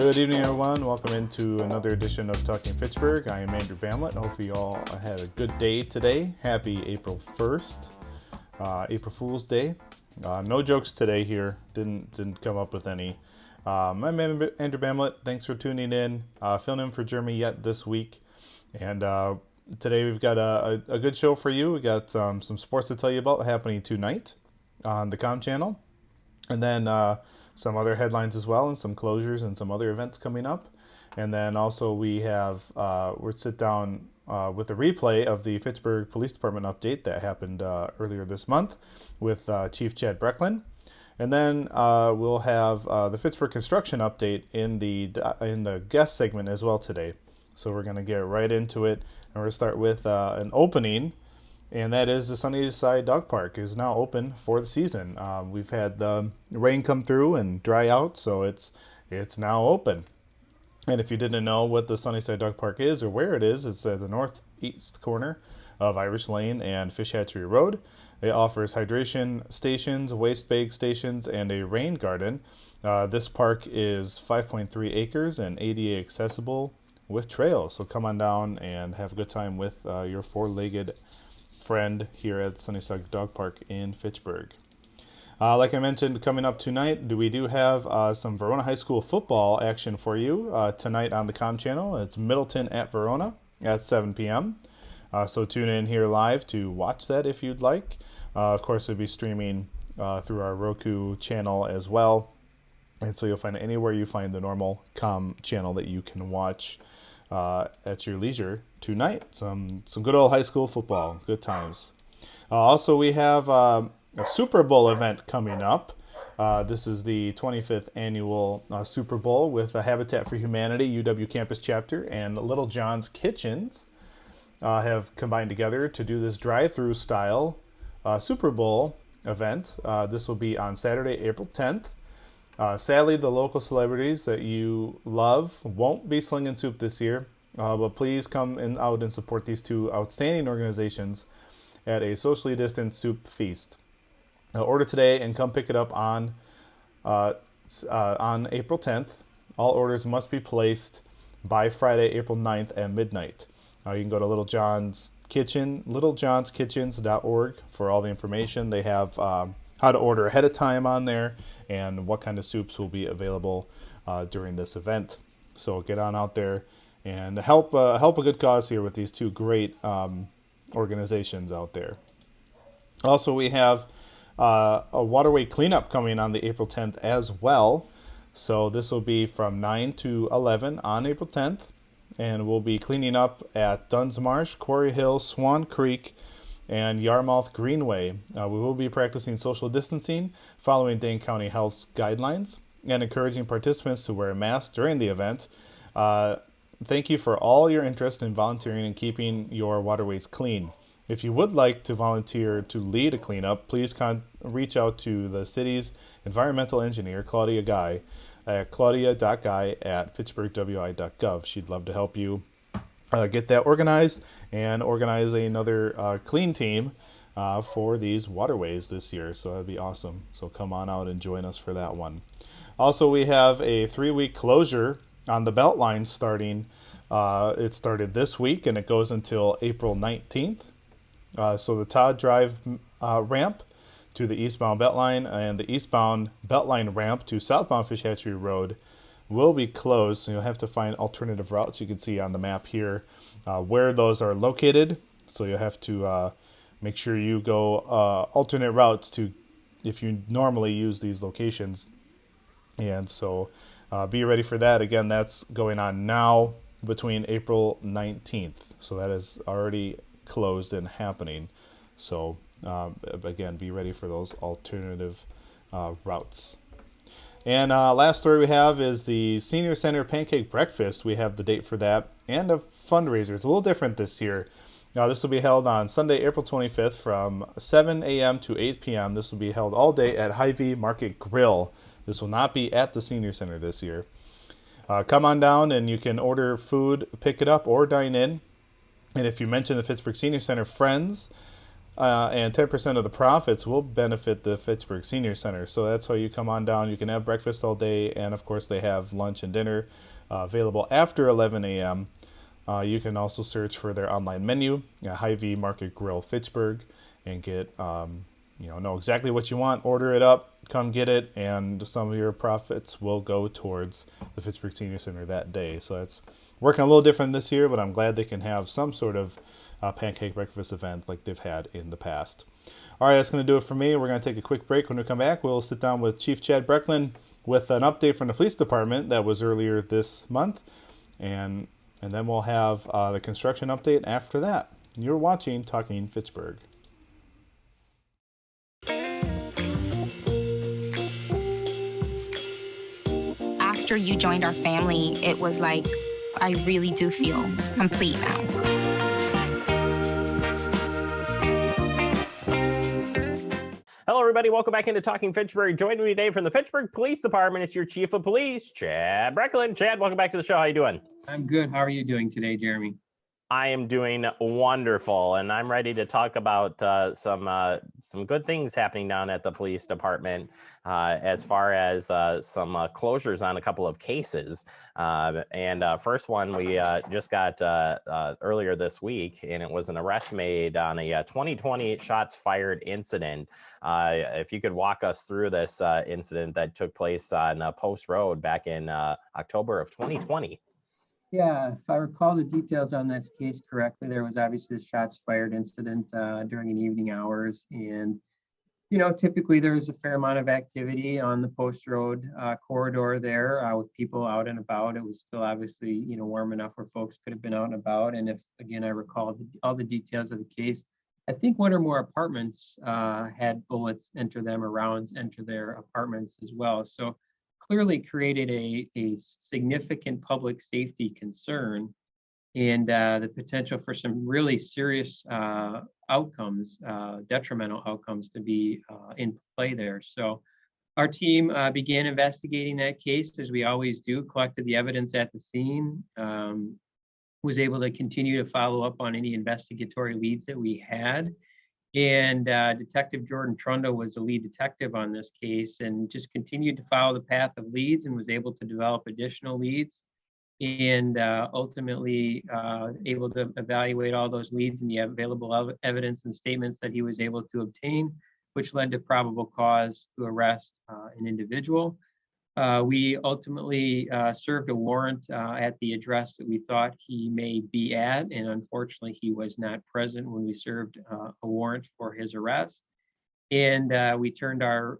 Good evening, everyone. Welcome into another edition of Talking Fitchburg. I am Andrew Bamlett. Hopefully you all had a good day today. Happy April 1st, April Fool's Day. No jokes today here. Didn't come up with any. I'm Andrew Bamlett. Thanks for tuning in. Filling in for Jeremy yet this week. And today we've got a good show for you. We got some sports to tell you about happening tonight on the Com channel. And then some other headlines as well, and some closures and some other events coming up. And then also we have, we'll sit down with a replay of the Fitchburg Police Department update that happened earlier this month with Chief Chad Brecklin. And then we'll have the Fitchburg construction update in the guest segment as well today. So we're going to get right into it, and we're going to start with an opening. And that is the Sunnyside Dog Park is now open for the season. We've had the rain come through and dry out, so it's now open. And if you didn't know what the Sunnyside Dog Park is or where it is, it's at the northeast corner of Irish Lane and Fish Hatchery Road. It offers hydration stations, waste bag stations, and a rain garden. This park is 5.3 acres and ADA accessible with trails. So come on down and have a good time with your four-legged friend here at Sunnyside Dog Park in Fitchburg. Like I mentioned, coming up tonight, we do have some Verona High School football action for you tonight on the Com channel. It's Middleton at Verona at 7 p.m. So tune in here live to watch that if you'd like. Of course, we'll be streaming through our Roku channel as well. And so you'll find it anywhere you find the normal Com channel that you can watch at your leisure tonight. Some good old high school football, good times. Also, we have a Super Bowl event coming up. This is the 25th annual Super Bowl with the Habitat for Humanity UW Campus Chapter and Little John's Kitchens have combined together to do this drive-through style Super Bowl event. This will be on Saturday, April 10th. Sadly, the local celebrities that you love won't be slinging soup this year, but please come out and support these two outstanding organizations at a socially distanced soup feast. Order today and come pick it up on April 10th. All orders must be placed by Friday, April 9th at midnight. You can go to Little John's Kitchen, littlejohnskitchens.org for all the information. They have how to order ahead of time on there and what kind of soups will be available during this event. So get on out there and help a good cause here with these two great organizations out there. Also, we have a Waterway Cleanup coming on the April 10th as well. So this will be from 9 to 11 on April 10th. And we'll be cleaning up at Duns Marsh, Quarry Hill, Swan Creek, and Yarmouth Greenway. We will be practicing social distancing, following Dane County Health's guidelines, and encouraging participants to wear a mask during the event. Thank you for all your interest in volunteering and keeping your waterways clean. If you would like to volunteer to lead a cleanup, please reach out to the city's environmental engineer, Claudia Guy, at claudia.guy@fitchburgwi.gov. She'd love to help you get that organized and organize another clean team for these waterways this year. So that'd be awesome. So come on out and join us for that one. Also, we have a 3-week closure on the Beltline starting. It started this week and it goes until April 19th. So the Todd Drive ramp to the eastbound Beltline and the eastbound Beltline ramp to southbound Fish Hatchery Road will be closed. So you'll have to find alternative routes. You can see on the map here where those are located. So you'll have to make sure you go alternate routes to if you normally use these locations. And so be ready for that. Again, that's going on now between April 19th. So that is already closed and happening. So again, be ready for those alternative routes. And last story we have is the Senior Center Pancake Breakfast. We have the date for that and a fundraiser. It's a little different this year. Now, this will be held on Sunday, April 25th from 7 a.m. to 8 p.m. This will be held all day at Hy-Vee Market Grill. This will not be at the Senior Center this year. Come on down and you can order food, pick it up, or dine in. And if you mention the Fitchburg Senior Center friends, and 10% of the profits will benefit the Fitchburg Senior Center. So that's why you come on down. You can have breakfast all day, and of course they have lunch and dinner available after 11 a.m. You can also search for their online menu, Hy-Vee Market Grill Fitchburg, and get know exactly what you want. Order it up, come get it, and some of your profits will go towards the Fitchburg Senior Center that day. So it's working a little different this year, but I'm glad they can have some sort of pancake breakfast event like they've had in the past. All right, that's going to do it for me. We're going to take a quick break. When we come back, we'll sit down with Chief Chad Brecklin with an update from the police department that was earlier this month, and then we'll have the construction update after that. You're watching Talking Fitchburg. After you joined our family, it was like, I really do feel complete now. Hello, everybody. Welcome back into Talking Fitchburg. Joining me today from the Fitchburg Police Department, it's your Chief of Police, Chad Brecklin. Chad, welcome back to the show. How you doing? I'm good. How are you doing today, Jeremy? I am doing wonderful, and I'm ready to talk about some good things happening down at the police department as far as some closures on a couple of cases. First one we just got earlier this week, and it was an arrest made on a 2020 shots fired incident. If you could walk us through this incident that took place on Post Road back in October of 2020. Yeah, if I recall the details on this case correctly, there was obviously this shots fired incident during an evening hours. And, typically there's a fair amount of activity on the Post Road corridor there with people out and about. It was still obviously, warm enough where folks could have been out and about. And if, again, I recall all the details of the case, I think one or more apartments had bullets enter them or rounds enter their apartments as well. So clearly created a significant public safety concern and the potential for some really serious outcomes, detrimental outcomes to be in play there. So our team began investigating that case as we always do, collected the evidence at the scene, was able to continue to follow up on any investigatory leads that we had. And Detective Jordan Trundle was the lead detective on this case and just continued to follow the path of leads and was able to develop additional leads and ultimately able to evaluate all those leads and the available evidence and statements that he was able to obtain, which led to probable cause to arrest an individual. We ultimately served a warrant at the address that we thought he may be at, and unfortunately he was not present when we served a warrant for his arrest. And we turned our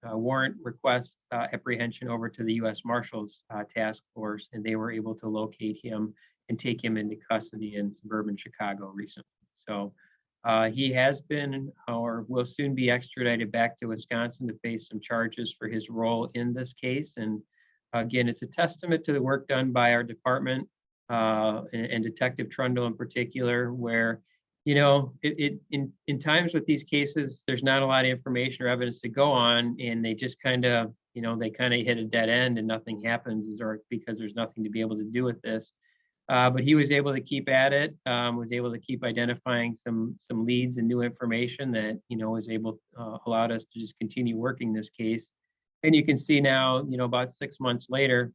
warrant request apprehension over to the U.S. Marshals Task Force, and they were able to locate him and take him into custody in suburban Chicago recently. So he has been or will soon be extradited back to Wisconsin to face some charges for his role in this case. And again, it's a testament to the work done by our department and Detective Trundle in particular, where, in times with these cases, there's not a lot of information or evidence to go on, and they just kind of hit a dead end and nothing happens because there's nothing to be able to do with this. But he was able to keep at it, was able to keep identifying some leads and new information that, was able allowed us to just continue working this case. And you can see now, about 6 months later,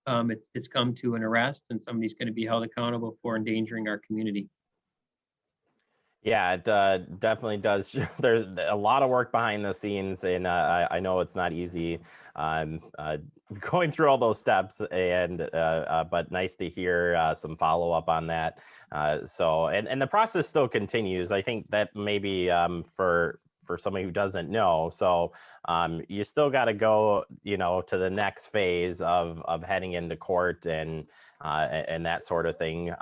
it's come to an arrest and somebody's going to be held accountable for endangering our community. Yeah, it definitely does. There's a lot of work behind the scenes, and I know it's not easy going through all those steps, and but nice to hear some follow up on that. So the process still continues. I think that maybe for somebody who doesn't know, so you still got to go, to the next phase of heading into court and that sort of thing.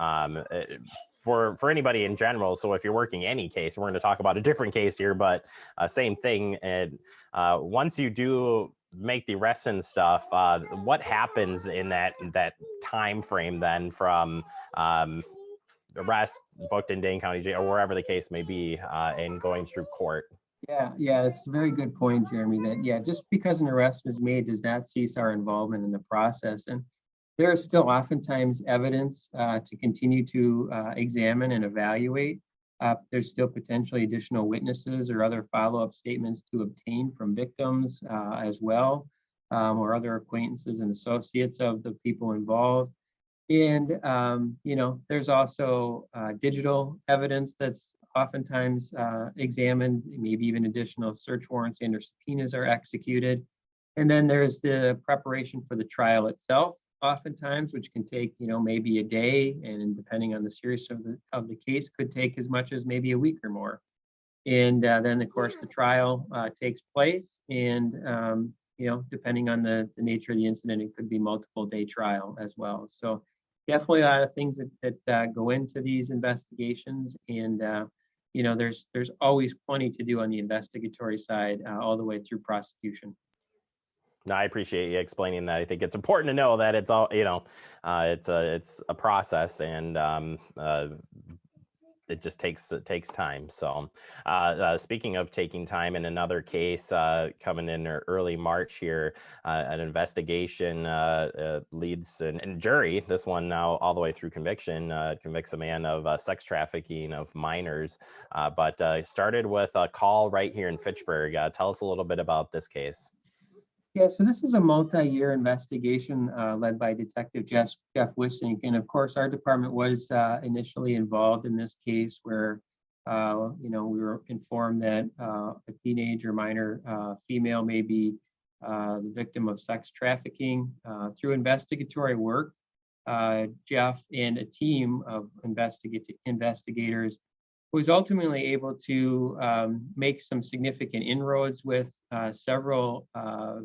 For anybody in general. So if you're working any case, we're going to talk about a different case here, but same thing. And once you do make the arrest and stuff, what happens in that time frame then from arrest, booked in Dane County Jail or wherever the case may be, and going through court? Yeah, it's a very good point, Jeremy, that just because an arrest is made does not cease our involvement in the process. And there is still oftentimes evidence to continue to examine and evaluate. There's still potentially additional witnesses or other follow-up statements to obtain from victims as well, or other acquaintances and associates of the people involved. And, there's also digital evidence that's oftentimes examined, maybe even additional search warrants and or subpoenas are executed. And then there's the preparation for the trial itself, oftentimes, which can take, maybe a day, and depending on the seriousness of the case, could take as much as maybe a week or more. And then, of course, the trial takes place, and depending on the nature of the incident, it could be multiple day trial as well. So definitely a lot of things that go into these investigations, and there's always plenty to do on the investigatory side, all the way through prosecution. No, I appreciate you explaining that. I think it's important to know that it's all, it's a process, and it just takes time. So speaking of taking time, in another case coming in early March here, an investigation leads and jury, this one now all the way through conviction, convicts a man of sex trafficking of minors, but started with a call right here in Fitchburg. Tell us a little bit about this case. Yeah, so this is a multi-year investigation led by Detective Jeff Wissink. And of course, our department was initially involved in this case where, we were informed that a teenage or minor female may be the victim of sex trafficking. Through investigatory work, Jeff and a team of investigators was ultimately able to make some significant inroads with several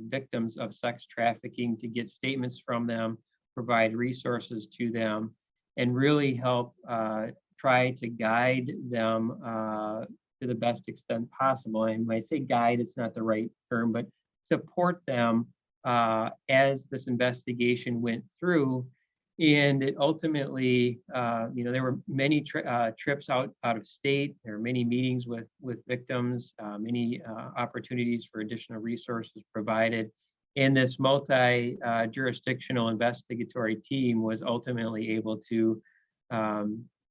victims of sex trafficking to get statements from them, provide resources to them, and really help try to guide them to the best extent possible. And when I say guide, it's not the right term, but support them as this investigation went through. And it ultimately, there were many trips out of state. There were many meetings with victims, many opportunities for additional resources provided. And this multi-jurisdictional investigatory team was ultimately able to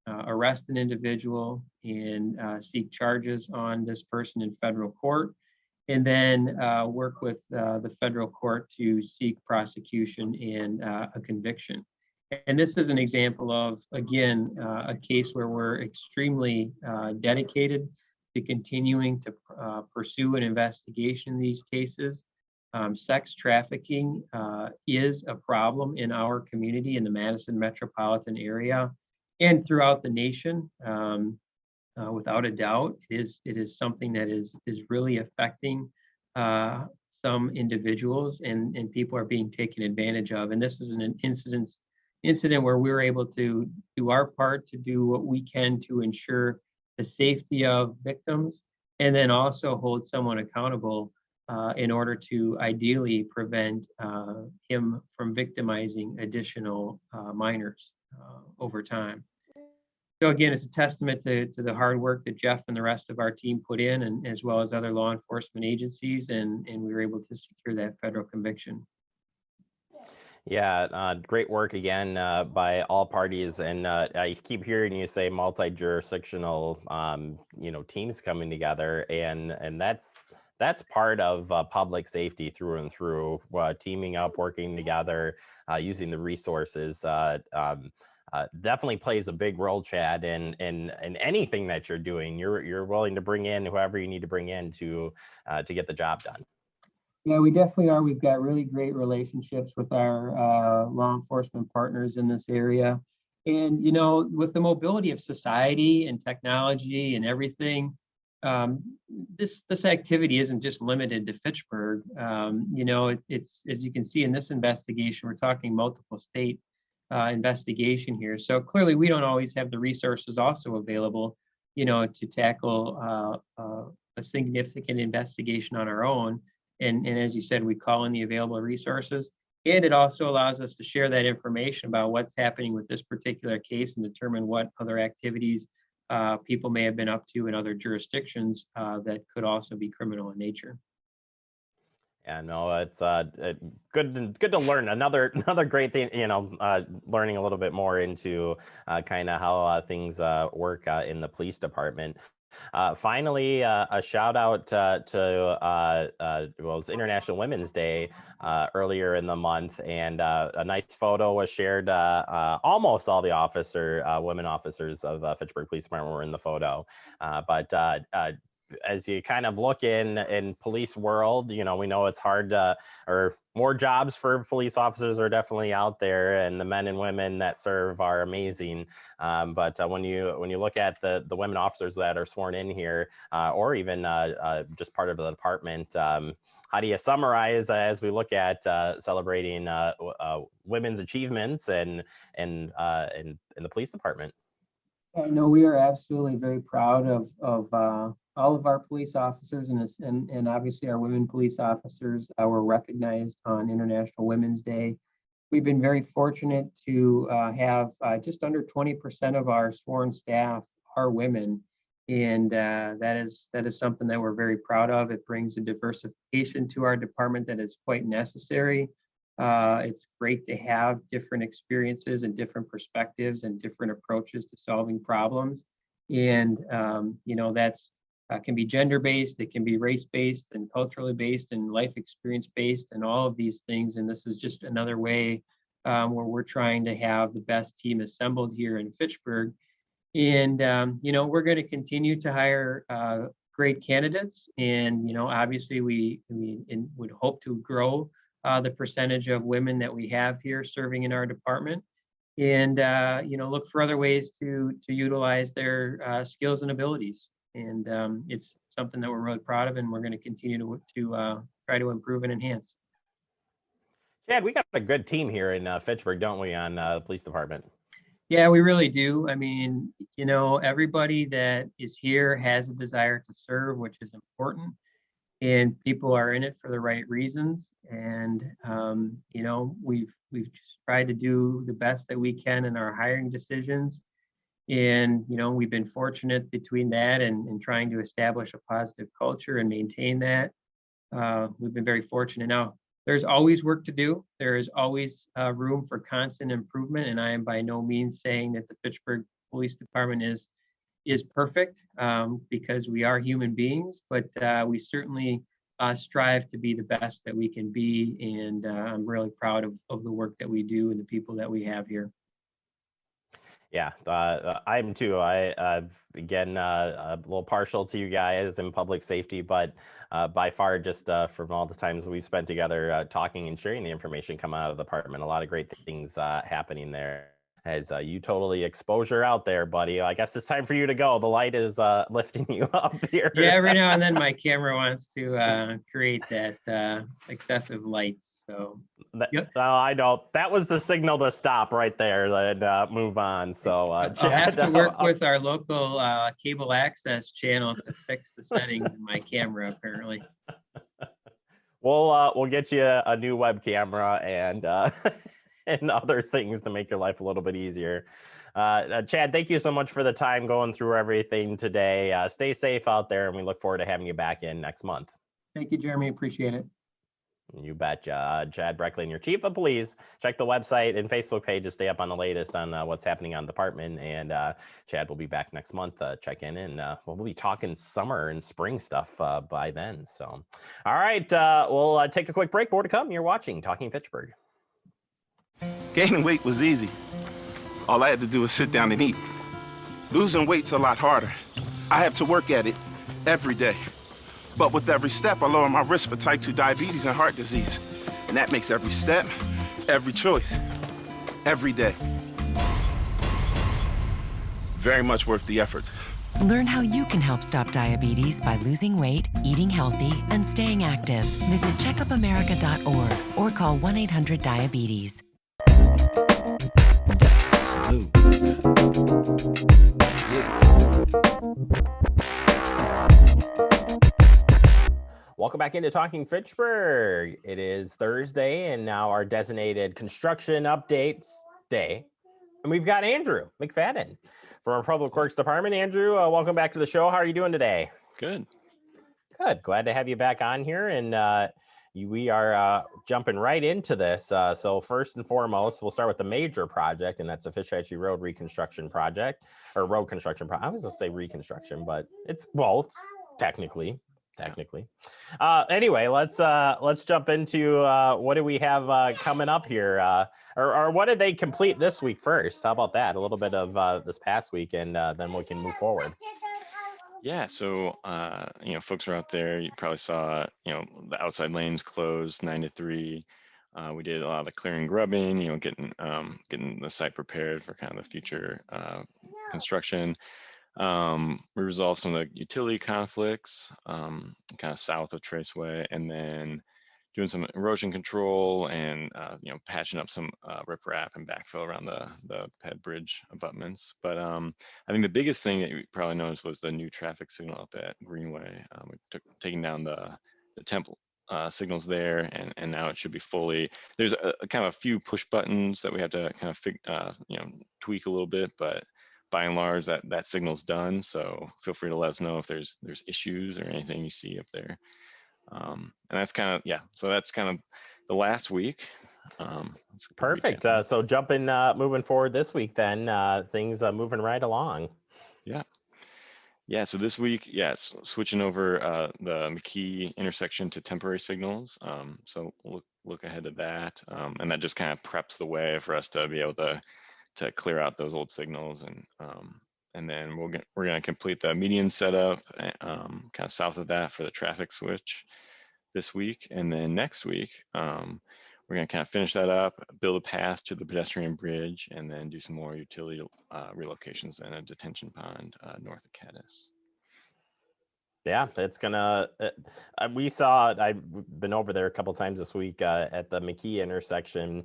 arrest an individual and seek charges on this person in federal court, and then work with the federal court to seek prosecution and a conviction. And this is an example of, again, a case where we're extremely dedicated to continuing to pursue an investigation in these cases. Sex trafficking is a problem in our community in the Madison metropolitan area and throughout the nation. Without a doubt, it is something that is really affecting some individuals, and people are being taken advantage of. And this is an incident where we were able to do our part to do what we can to ensure the safety of victims, and then also hold someone accountable in order to ideally prevent him from victimizing additional minors over time. So again, it's a testament to the hard work that Jeff and the rest of our team put in, and as well as other law enforcement agencies, and we were able to secure that federal conviction. Yeah, great work again by all parties, and I keep hearing you say multi-jurisdictional, teams coming together, and that's part of public safety through and through. Teaming up, working together, using the resources definitely plays a big role, Chad, in anything that you're doing. You're willing to bring in whoever you need to bring in to get the job done. Yeah, we definitely are. We've got really great relationships with our law enforcement partners in this area. And, with the mobility of society and technology and everything, this activity isn't just limited to Fitchburg. It's, as you can see in this investigation, we're talking multiple state investigation here. So clearly we don't always have the resources also available, to tackle a significant investigation on our own. And as you said, we call in the available resources, and it also allows us to share that information about what's happening with this particular case and determine what other activities people may have been up to in other jurisdictions that could also be criminal in nature. Yeah, no, it's good to learn another great thing. Learning a little bit more into kind of how things work in the police department. Finally, a shout out it was International Women's Day earlier in the month, and a nice photo was shared. Almost all the women officers of Fitchburg Police Department were in the photo, but as you kind of look in police world, we know it's hard or more jobs for police officers are definitely out there, and the men and women that serve are amazing. But when you look at the women officers that are sworn in here, or even just part of the department, how do you summarize as we look at celebrating women's achievements and in the police department? No, we are absolutely very proud of all of our police officers, and obviously our women police officers were recognized on International Women's Day. We've been very fortunate to have just under 20% of our sworn staff are women, and that is something that we're very proud of. It brings a diversification to our department that is quite necessary. It's great to have different experiences and different perspectives and different approaches to solving problems. And, that's can be gender-based, it can be race-based and culturally based and life experience-based and all of these things. And this is just another way where we're trying to have the best team assembled here in Fitchburg. And, we're going to continue to hire great candidates. And, obviously we would hope to grow the percentage of women that we have here serving in our department, and look for other ways to utilize their skills and abilities. And it's something that we're really proud of, and we're going to continue to try to improve and enhance. Chad, we got a good team here in Fitchburg, don't we, on the police department? Yeah, we really do. I mean, everybody that is here has a desire to serve, which is important, and people are in it for the right reasons. And we've just tried to do the best that we can in our hiring decisions. And we've been fortunate between that and trying to establish a positive culture and maintain that. We've been very fortunate. Now, there's always work to do. There is always room for constant improvement, and I am by no means saying that the Fitchburg Police Department is perfect, because we are human beings, but we certainly strive to be the best that we can be. And I'm really proud of the work that we do and the people that we have here. Yeah, I'm too. Again, a little partial to you guys in public safety, but by far, just from all the times we've spent together talking and sharing the information coming out of the department, a lot of great things happening there. As you totally exposure out there, buddy. I guess it's time for you to go. The light is lifting you up here. Yeah, every now and then my camera wants to create that excessive light. So yep. No, I know that was the signal to stop right there and move on. So I'll have to work with our local cable access channel to fix the settings in my camera. Apparently, we'll get you a new web camera and and other things to make your life a little bit easier. Chad, thank you so much for the time going through everything today. Stay safe out there, and we look forward to having you back in next month. Thank you, Jeremy. Appreciate it. You betcha. Chad Brecklin, your chief of police. Check the website and Facebook page to stay up on the latest on what's happening on the department. And Chad will be back next month. Check in, and we'll be talking summer and spring stuff by then. So, all right, we'll take a quick break. More to come. You're watching Talking Fitchburg. Gaining weight was easy. All I had to do was sit down and eat. Losing weight's a lot harder. I have to work at it every day. But with every step, I lower my risk for type 2 diabetes and heart disease. And that makes every step, every choice, every day very much worth the effort. Learn how you can help stop diabetes by losing weight, eating healthy, and staying active. Visit checkupamerica.org or call 1-800-DIABETES. Welcome back into Talking Fitchburg. It is Thursday and now our designated construction updates day. And we've got Andrew McFadden from our Public Works Department. Andrew, welcome back to the show. How are you doing today? Good. Good. Glad to have you back on here. And we are jumping right into this. So first and foremost, we'll start with the major project, and that's the Fish Hatchery Road reconstruction project, or road construction. I was going to say reconstruction, but it's both technically. Anyway, let's jump into what do we have coming up here, or what did they complete this week first? How about that? A little bit of this past week, and then we can move forward. Yeah, so folks are out there. You probably saw, the outside lanes closed 9 to 3. We did a lot of the clearing, grubbing, getting the site prepared for kind of the future construction. We resolved some of the utility conflicts, kind of south of Traceway, and then doing some erosion control and patching up some riprap and backfill around the ped bridge abutments. But I think the biggest thing that you probably noticed was the new traffic signal up at Greenway. We taking down the temp signals there, and now it should be fully. There's a kind of a few push buttons that we have to kind of tweak a little bit, but by and large that signal's done. So feel free to let us know if there's issues or anything you see up there. And that's kind of, so that's kind of the last week. Perfect. So moving forward this week, then things moving right along. Yeah. So this week, it's switching over the Mckee intersection to temporary signals. So look ahead to that. And that just kind of preps the way for us to be able to clear out those old signals, and then we're going to complete the median setup kind of south of that for the traffic switch this week. And then next week, we're going to kind of finish that up, build a path to the pedestrian bridge, and then do some more utility relocations and a detention pond north of Caddis. Yeah, it's gonna. I've been over there a couple times this week at the Mckee intersection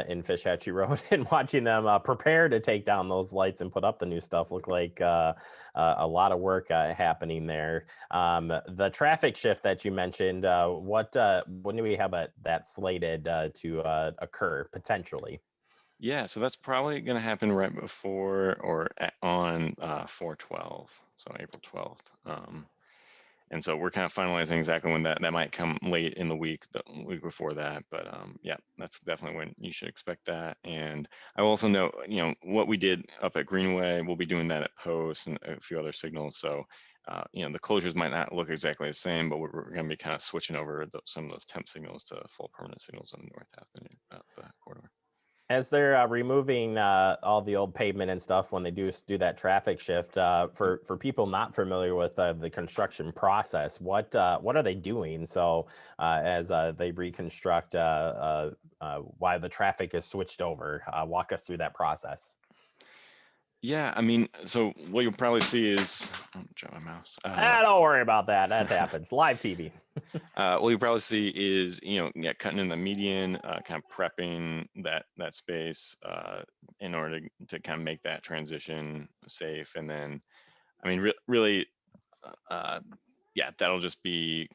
in Fish Hatchery Road, and watching them prepare to take down those lights and put up the new stuff. Look like a lot of work happening there. The traffic shift that you mentioned, when do we have that slated to occur potentially? Yeah, so that's probably going to happen right before or on 4/12, so April 12th. And so we're kind of finalizing exactly when that might come late in the week before that. But that's definitely when you should expect that. And I will also note, what we did up at Greenway, we'll be doing that at Post and a few other signals. So, the closures might not look exactly the same, but we're going to be kind of switching over some of those temp signals to full permanent signals on the North Avenue the corridor. As they're removing all the old pavement and stuff, when they do that traffic shift, for people not familiar with the construction process, what are they doing? So as they reconstruct why the traffic is switched over, walk us through that process. Yeah, I mean, so what you'll probably see is, drop my mouse. Don't worry about that. That happens. Live TV. What you'll probably see is, cutting in the median, kind of prepping that space in order to kind of make that transition safe. And then, I mean, really, that'll just be,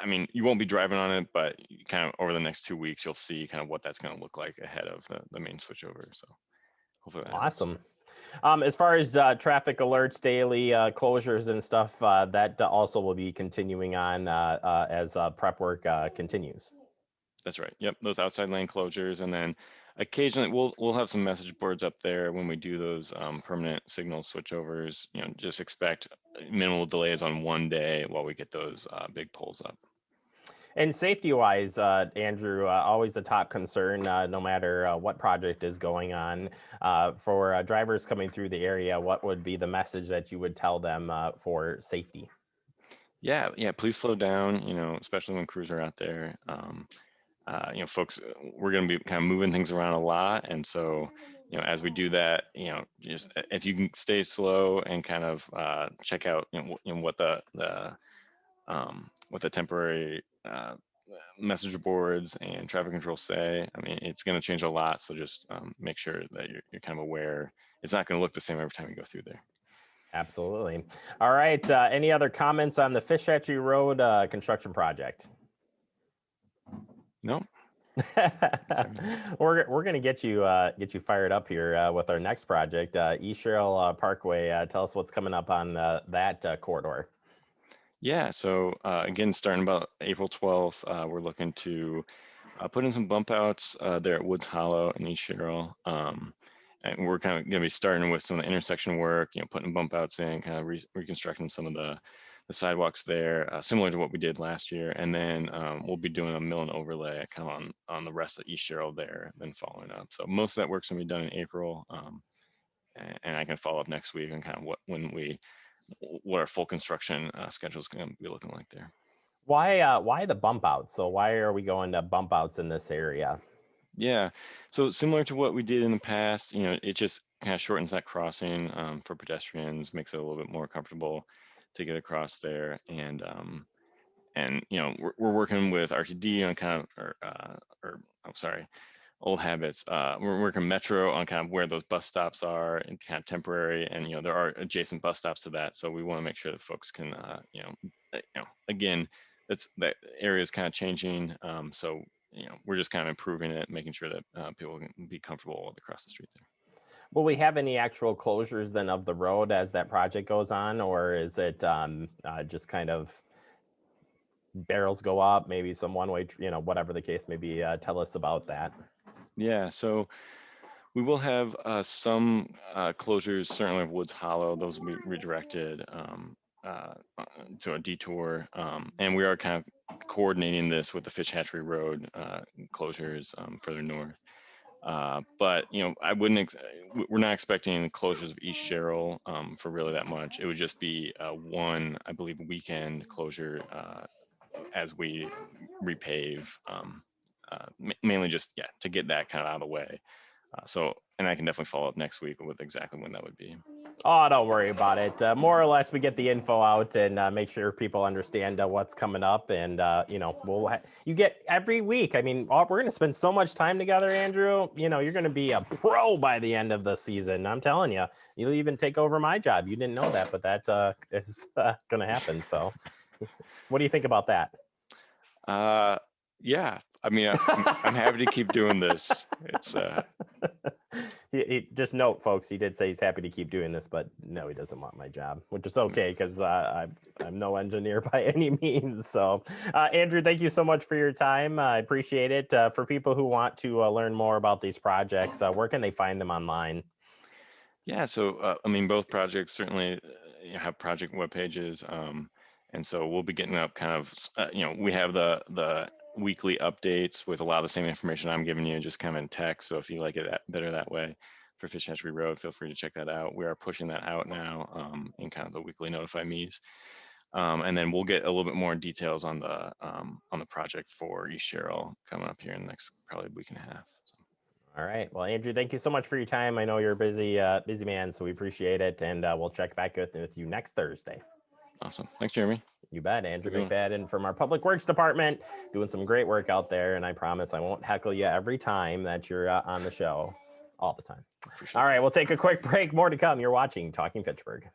I mean, you won't be driving on it, but kind of over the next 2 weeks, you'll see kind of what that's going to look like ahead of the main switchover. So hopefully that awesome. helps. As far as traffic alerts, daily closures and stuff, that also will be continuing on as prep work continues. That's right. Yep, those outside lane closures, and then occasionally we'll have some message boards up there when we do those permanent signal switchovers. Just expect minimal delays on one day while we get those big poles up. And safety-wise, Andrew, always the top concern, no matter what project is going on. For drivers coming through the area, what would be the message that you would tell them for safety? Yeah, please slow down, especially when crews are out there. Folks, we're going to be kind of moving things around a lot. And so, as we do that, just if you can stay slow and kind of check out what the temporary messenger boards and traffic control say. I mean, it's going to change a lot. So just make sure that you're kind of aware. It's not going to look the same every time you go through there. Absolutely. All right. Any other comments on the Fish Hatchery Road construction project? No. We're going to get you fired up here with our next project, East Sherrill Parkway. Tell us what's coming up on that corridor. Yeah, so again, starting about April 12th, we're looking to put in some bump outs there at Woods Hollow in East Sherrill. And we're kind of going to be starting with some of the intersection work, putting bump outs in, kind of reconstructing some of the sidewalks there, similar to what we did last year. And then we'll be doing a mill and overlay kind of on the rest of East Sherrill there, then following up. So most of that work's going to be done in April. And I can follow up next week on kind of what our full construction schedule is going to be looking like there. Why the bump outs? So why are we going to bump outs in this area? Yeah, so similar to what we did in the past, it just kind of shortens that crossing for pedestrians, makes it a little bit more comfortable to get across there. And we're working with RTD on kind of, Old Habits. We're working Metro on kind of where those bus stops are and kind of temporary, and there are adjacent bus stops to that. So we want to make sure that folks can, again, that area is kind of changing. So we're just kind of improving it, making sure that people can be comfortable across the street there. Will we have any actual closures then of the road as that project goes on, or is it just kind of barrels go up, maybe some one-way, whatever the case may be? Tell us about that. Yeah, so we will have some closures, certainly of Woods Hollow. Those will be redirected to a detour. And we are kind of coordinating this with the Fish Hatchery Road closures further north. But we're not expecting closures of East Sherrill for really that much. It would just be one, I believe, weekend closure as we repave, mainly just to get that kind of out of the way. And I can definitely follow up next week with exactly when that would be. Oh, don't worry about it. More or less, we get the info out and make sure people understand what's coming up. And, you get every week. I mean, we're going to spend so much time together, Andrew. You're going to be a pro by the end of the season. I'm telling you, you'll even take over my job. You didn't know that, but that is going to happen. So what do you think about that? Yeah. I mean, I'm happy to keep doing this. It's just note, folks, he did say he's happy to keep doing this, but no, he doesn't want my job, which is okay because I'm no engineer by any means. So, Andrew, thank you so much for your time. I appreciate it. For people who want to learn more about these projects, where can they find them online? Yeah, so both projects certainly have project web pages, and so we'll be getting up kind of, we have the weekly updates with a lot of the same information I'm giving you, just kind of in text. So if you like it better that way for Fish Hatchery Road, feel free to check that out. We are pushing that out now in kind of the weekly Notify Me's. And then we'll get a little bit more details on the project for East Sherrill coming up here in the next probably week and a half. So. All right. Well, Andrew, thank you so much for your time. I know you're a busy man, so we appreciate it. And we'll check back with you next Thursday. Awesome. Thanks, Jeremy. You bet. Andrew McFadden from our Public Works Department, doing some great work out there. And I promise I won't heckle you every time that you're on the show, all the time. All right. We'll take a quick break. More to come. You're watching Talking Fitchburg.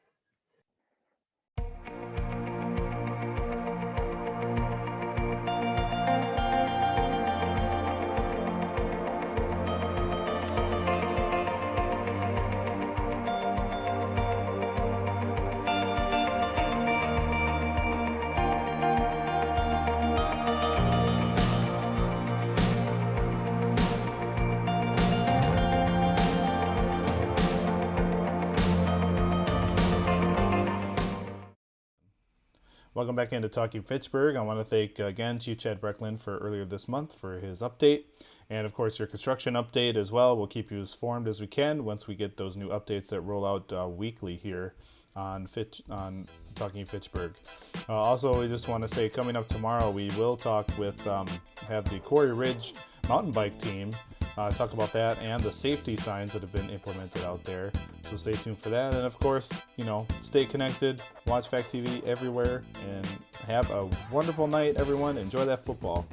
Welcome back into Talking Fitchburg. I want to thank again Chief Chad Brecklin for earlier this month for his update, and of course your construction update as well. We'll keep you as informed as we can once we get those new updates that roll out weekly here on Talking Fitchburg. Also, we just want to say coming up tomorrow we will talk with have the Quarry Ridge mountain bike team talk about that and the safety signs that have been implemented out there. So stay tuned for that. And of course, stay connected, watch Fact TV everywhere, and have a wonderful night, everyone. Enjoy that football.